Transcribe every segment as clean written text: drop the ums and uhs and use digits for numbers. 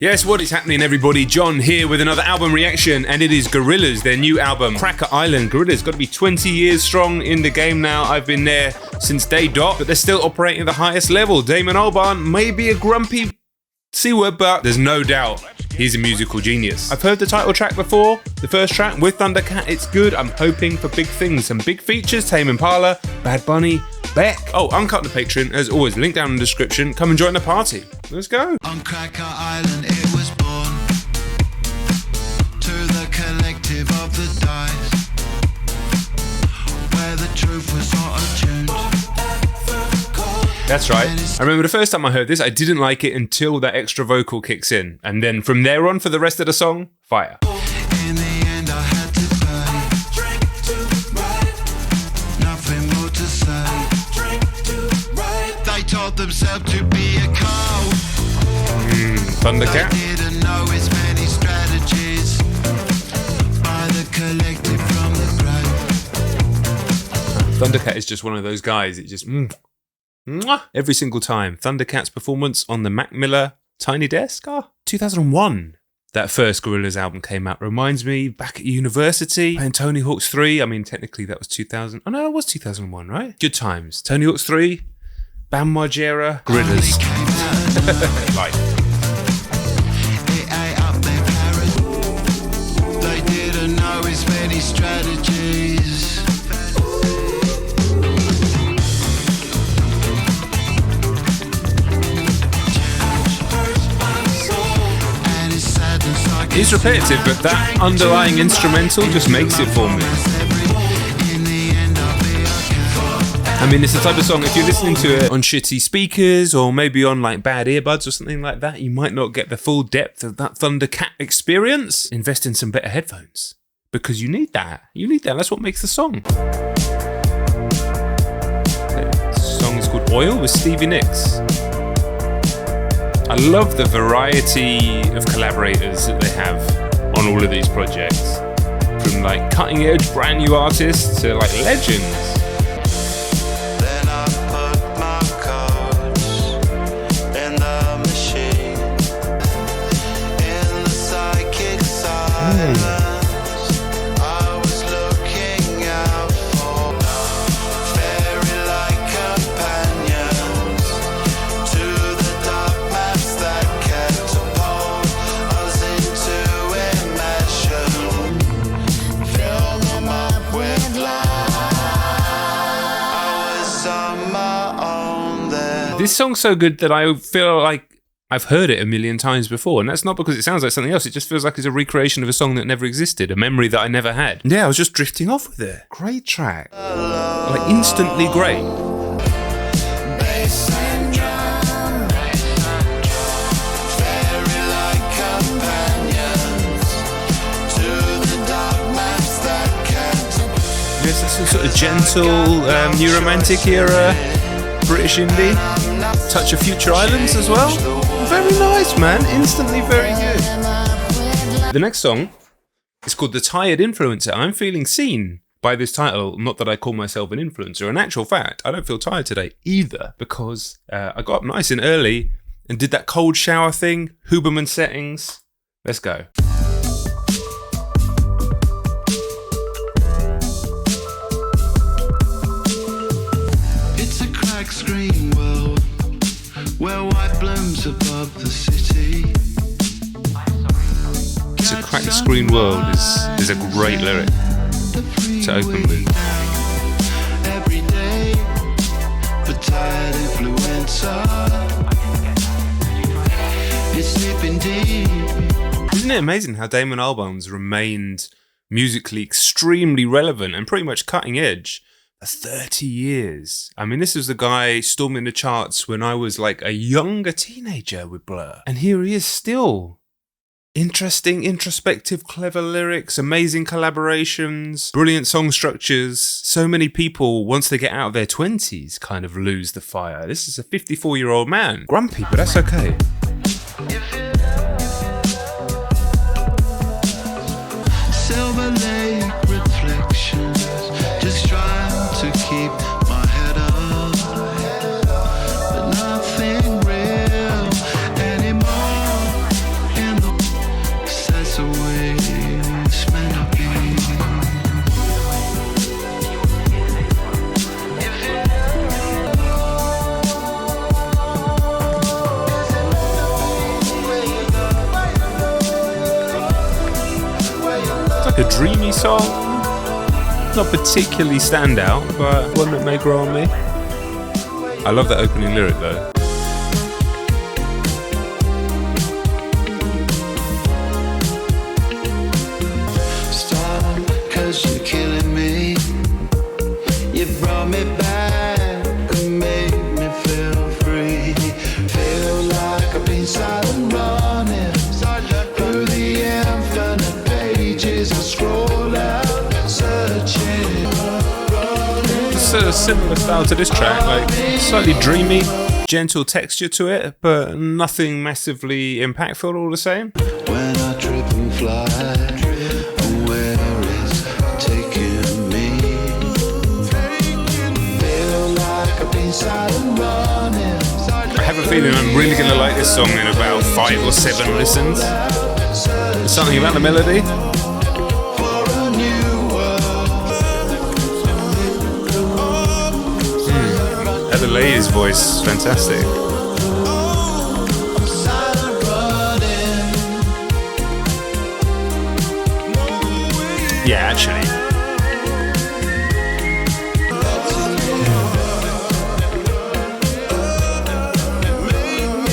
Yes, what is happening, everybody? John here with another album reaction, and it is Gorillaz, their new album, Cracker Island. Gorillaz got to be 20 years strong in the game now. I've been there since day dot, but they're still operating at the highest level. Damon Albarn may be a grumpy C-word, but there's no doubt he's a musical genius. I've heard the title track before, the first track with Thundercat. It's good. I'm hoping for big things. Some big features, Tame Impala, Bad Bunny, Beck. Oh, Uncut the Patreon, as always, link down in the description. Come and join the party. Let's go. On Cracker Island it was born, to the collective of the dice, where the truth was auto-tuned. That's right. I remember the first time I heard this, I didn't like it until that extra vocal kicks in. And then from there on, for the rest of the song, fire. In the end I had to pay, nothing more to say. They taught themselves to be a coward. Thundercat. They didn't know as many strategies by the collective from the grave. Thundercat is just one of those guys. It just mwah, every single time. Thundercat's performance on the Mac Miller Tiny Desk, 2001. That first Gorillaz album came out. Reminds me back at university playing Tony Hawk's 3. I mean, technically that was 2000. Oh no, it was 2001, right? Good times. Tony Hawk's 3, Bam Margera, Gorillaz. Right. They didn't know as many strategies. It's repetitive, but that underlying instrumental just makes it for me. I mean, it's the type of song, if you're listening to it on shitty speakers or maybe on like bad earbuds or something like that, you might not get the full depth of that Thundercat experience. Invest in some better headphones, because you need that. You need that. That's what makes the song. The song is called Oil with Stevie Nicks. I love the variety of collaborators that they have on all of these projects. From like cutting edge brand new artists to like legends. Then I put my codes in the machine, in the psychic silence. I was looking out for fairy-like companions to the dark maps that catapult us into immersion. Fill them up with light. I was on my own there. This song's so good that I feel like I've heard it a million times before, and that's not because it sounds like something else. It just feels like it's a recreation of a song that never existed, a memory that I never had. Yeah, I was just drifting off with it. Great track. Like instantly great. Bass and drum, fairy-like companions to the dark maps that catapult. Yes, that's some sort of gentle, new romantic era, British indie. Touch of Future Islands as well. Very nice, man. Instantly very good. The next song is called The Tired Influencer. I'm feeling seen by this title. Not that I call myself an influencer. In actual fact, I don't feel tired today either, because I got up nice and early and did that cold shower thing, Huberman settings. Let's go. It's a cracked screen world where white blooms above the city. It's a cracked screen world is a great lyric to open with. Every day, but tired influencer. It's slipping deep. Isn't it amazing how Damon Albarn's remained musically extremely relevant and pretty much cutting edge for 30 years? I mean, this is the guy storming the charts when I was like a younger teenager with Blur. And here he is still. Interesting, introspective, clever lyrics, amazing collaborations, brilliant song structures. So many people, once they get out of their 20s, kind of lose the fire. This is a 54-year-old man. Grumpy, but that's okay. Silver Lake reflections, just trying to keep my head up, but nothing real anymore. a dreamy song. Not particularly standout, but one that may grow on me. I love that opening lyric though. Stop, 'cause you're killing me. You brought me back and made me feel free. Feel like I've been silent running through the infinite pages. I scroll out, searching. It's a similar style to this track, like slightly dreamy, gentle texture to it, but nothing massively impactful all the same. When I trip and fly, where it's taking me. Feel like I've been silent running. I have a feeling I'm really going to like this song in about 5 or 7 listens. There's something about the melody. Adelaide's voice, fantastic. Yeah, actually.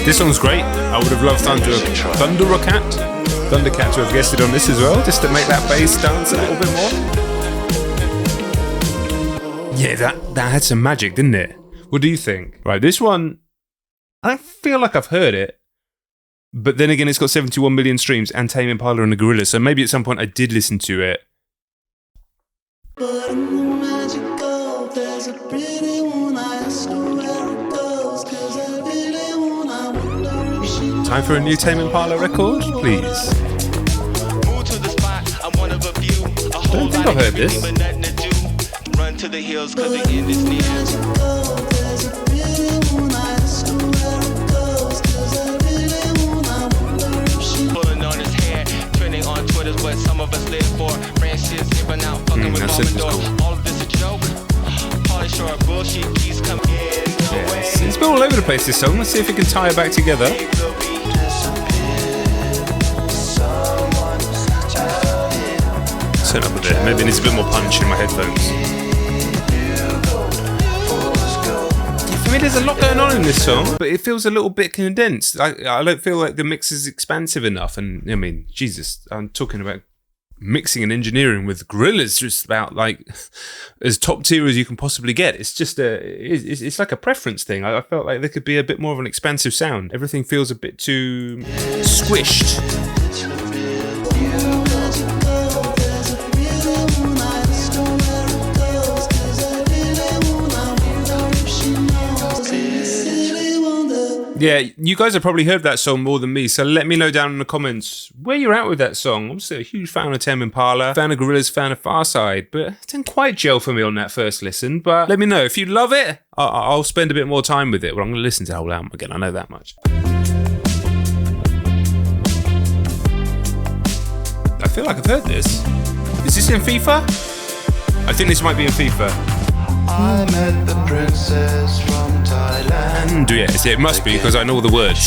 This song's great. I would have loved Thundercat to have guested on this as well, just to make that bass dance a little bit more. Yeah, that had some magic, didn't it? What do you think? Right, this one, I feel like I've heard it, but then again, it's got 71 million streams and Tame Impala and the Gorillaz, so maybe at some point I did listen to it. Time for a new Tame Impala record, please. I don't think I've heard this. Run to the hills 'cause the end is near. Pulling on his hair, trending on Twitter's what some of us live for. Friendships giving out, fucking with Commodore. All of this a joke. Polish or bullshit keys come in. It's been all over the place, this song. Let's see if we can tie it back together. Turn up a bit. Maybe it needs a bit more punch in my headphones. For me, there's a lot going on in this song, but it feels a little bit condensed. I don't feel like the mix is expansive enough. And I mean, Jesus, I'm talking about mixing and engineering with Gorillaz, just about like as top tier as you can possibly get. It's just it's like a preference thing. I felt like there could be a bit more of an expansive sound. Everything feels a bit too squished. Yeah, you guys have probably heard that song more than me, so let me know down in the comments where you're at with that song. I'm still a huge fan of Tame Impala, fan of Gorillaz, fan of Farside, but it didn't quite gel for me on that first listen. But let me know. If you love it, I'll spend a bit more time with it. Well, I'm going to listen to the whole album again, I know that much. I feel like I've heard this. Is this in FIFA? I think this might be in FIFA. I met the princess from Thailand. Yes, it must be because I know the words.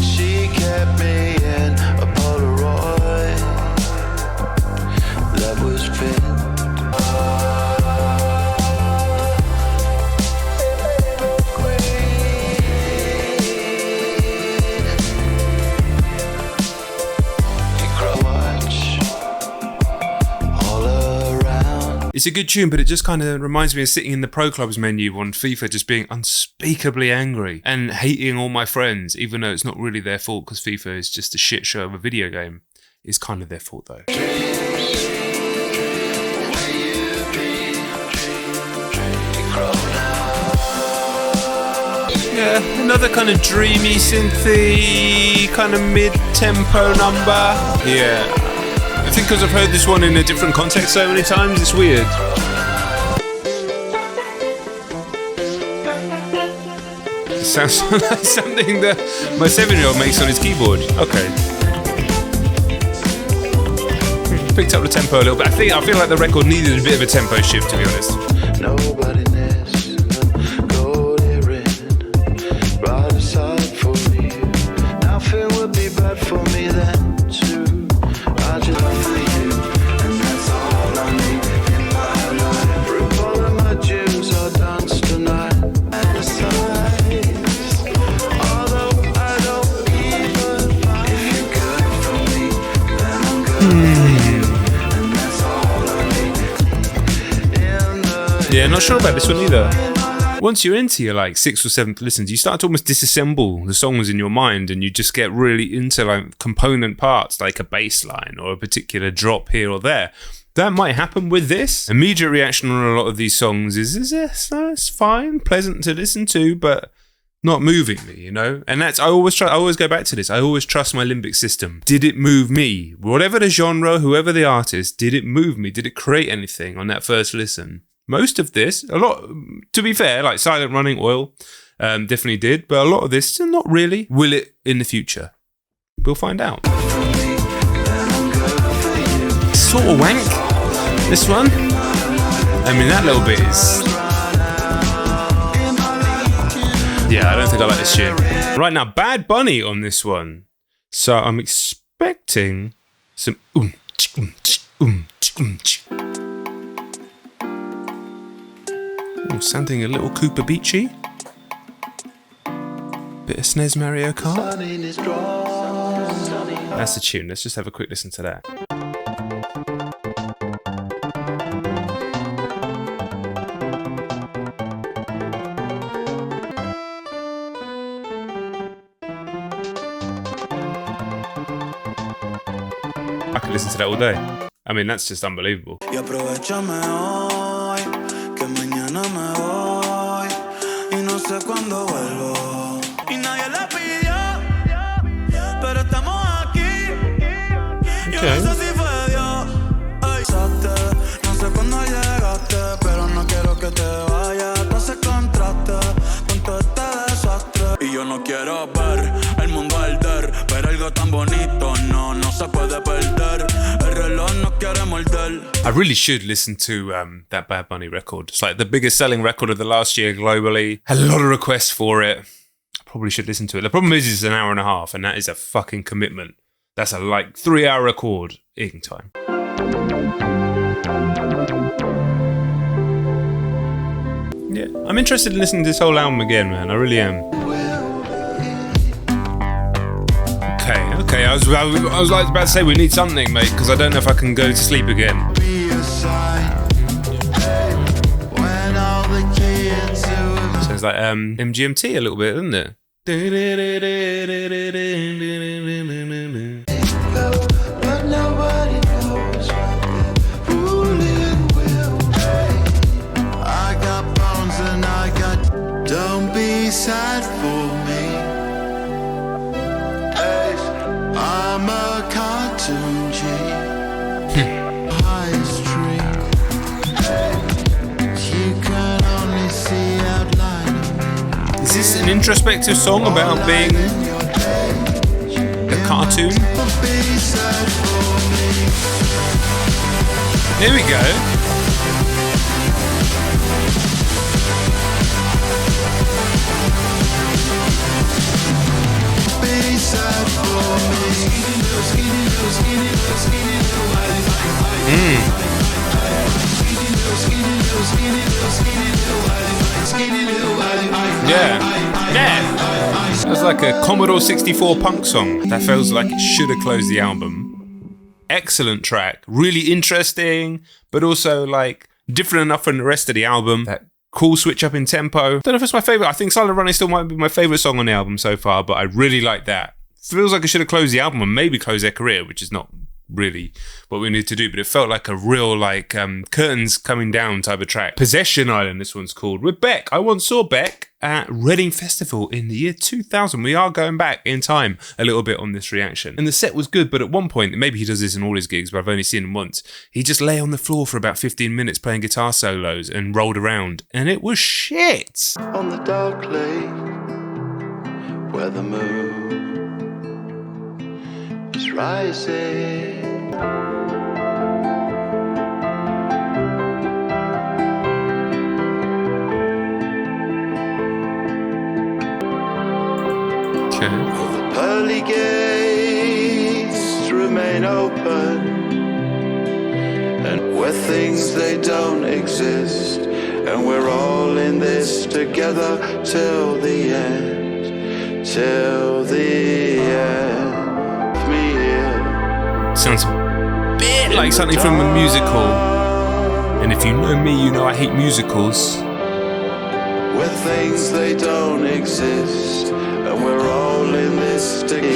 She kept me in a Polaroid. Love was fit. It's a good tune, but it just kind of reminds me of sitting in the Pro Clubs menu on FIFA just being unspeakably angry and hating all my friends, even though it's not really their fault because FIFA is just a shit show of a video game. It's kind of their fault though. Yeah, another kind of dreamy, synthy, kind of mid-tempo number. Yeah. I think because I've heard this one in a different context so many times, it's weird. It sounds like something that my 7-year-old makes on his keyboard. Okay. Picked up the tempo a little bit. I feel like the record needed a bit of a tempo shift, to be honest. Nobody needs gold earring right aside for you. Nothing would be bad for me then too. I just love for you. Yeah, not sure about this one either. Once you're into your like 6th or 7th listens, you start to almost disassemble the songs in your mind, and you just get really into like component parts, like a bass line or a particular drop here or there. That might happen with this. Immediate reaction on a lot of these songs is yes, it's fine, pleasant to listen to, but not moving me, you know? And that's, I always go back to this. I always trust my limbic system. Did it move me? Whatever the genre, whoever the artist, did it move me? Did it create anything on that first listen? Most of this, a lot, to be fair, like Silent Running Oil, definitely did, but a lot of this, not really. Will it in the future? We'll find out. Sort of wank, this one. I mean, that little bit is... Yeah, I don't think I like this tune. Right now, Bad Bunny on this one. So I'm expecting some sounding a little Cooper Beachy. Bit of SNES Mario Kart. That's the tune. Let's just have a quick listen to that. I could listen to that all day. I mean, that's just unbelievable. Okay. I really should listen to that Bad Bunny record. It's like the biggest selling record of the last year globally. Had a lot of requests for it. I probably should listen to it. The problem is it's an hour and a half, and that is a fucking commitment. That's a like 3-hour record eating time. Yeah, I'm interested in listening to this whole album again, man. I really am. Okay. I was like about to say we need something, mate, because I don't know if I can go to sleep again. Sounds like MGMT a little bit, doesn't it? Don't be sad for me. I'm a cartoon G. High street. You can only see outline. Is this an introspective song about being a cartoon? Here we go. Yeah. That's like a Commodore 64 punk song. That feels like it should have closed the album. Excellent track. Really interesting, but also like different enough from the rest of the album. That cool switch up in tempo. Don't know if it's my favourite. I think Silent Running still might be my favourite song on the album so far, but I really like that. Feels like it should have closed the album and maybe closed their career, which is not really what we need to do, but it felt like a real like curtains coming down type of track. Possession Island, this one's called, with Beck. I once saw Beck at Reading Festival in the year 2000. We are going back in time a little bit on this reaction, and the set was good, but at one point, maybe he does this in all his gigs, but I've only seen him once, he just lay on the floor for about 15 minutes playing guitar solos and rolled around, and it was shit. On the dark lake where the moon is rising. Okay. Will the pearly gates remain open, and where things they don't exist, and we're all in this together till the end, till the end. Me here. Sounds bit like something from a musical. And if you know me, you know I hate musicals. Where things they don't exist, and we're all in this together.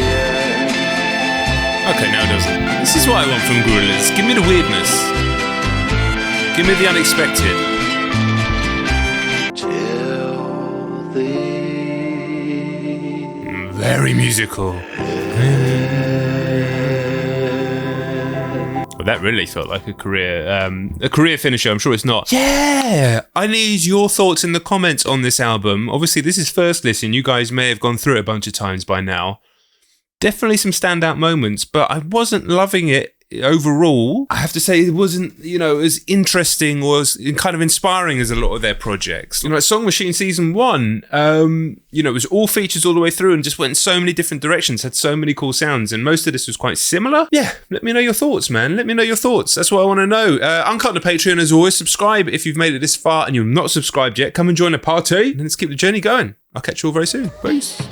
Okay, no, it doesn't. This is what I want from Gorillaz. Give me the weirdness. Give me the unexpected. Till the Very musical. Well, that really felt like a career finisher. I'm sure it's not. Yeah! I need your thoughts in the comments on this album. Obviously, this is first listen. You guys may have gone through it a bunch of times by now. Definitely some standout moments, but I wasn't loving it overall. I have to say it wasn't, as interesting or as kind of inspiring as a lot of their projects. Like Song Machine Season 1, it was all features all the way through and just went in so many different directions, had so many cool sounds, and most of this was quite similar. Yeah, let me know your thoughts, man. Let me know your thoughts. That's what I want to know. Uncut the Patreon as always. Subscribe if you've made it this far and you're not subscribed yet. Come and join the party, and let's keep the journey going. I'll catch you all very soon. Peace.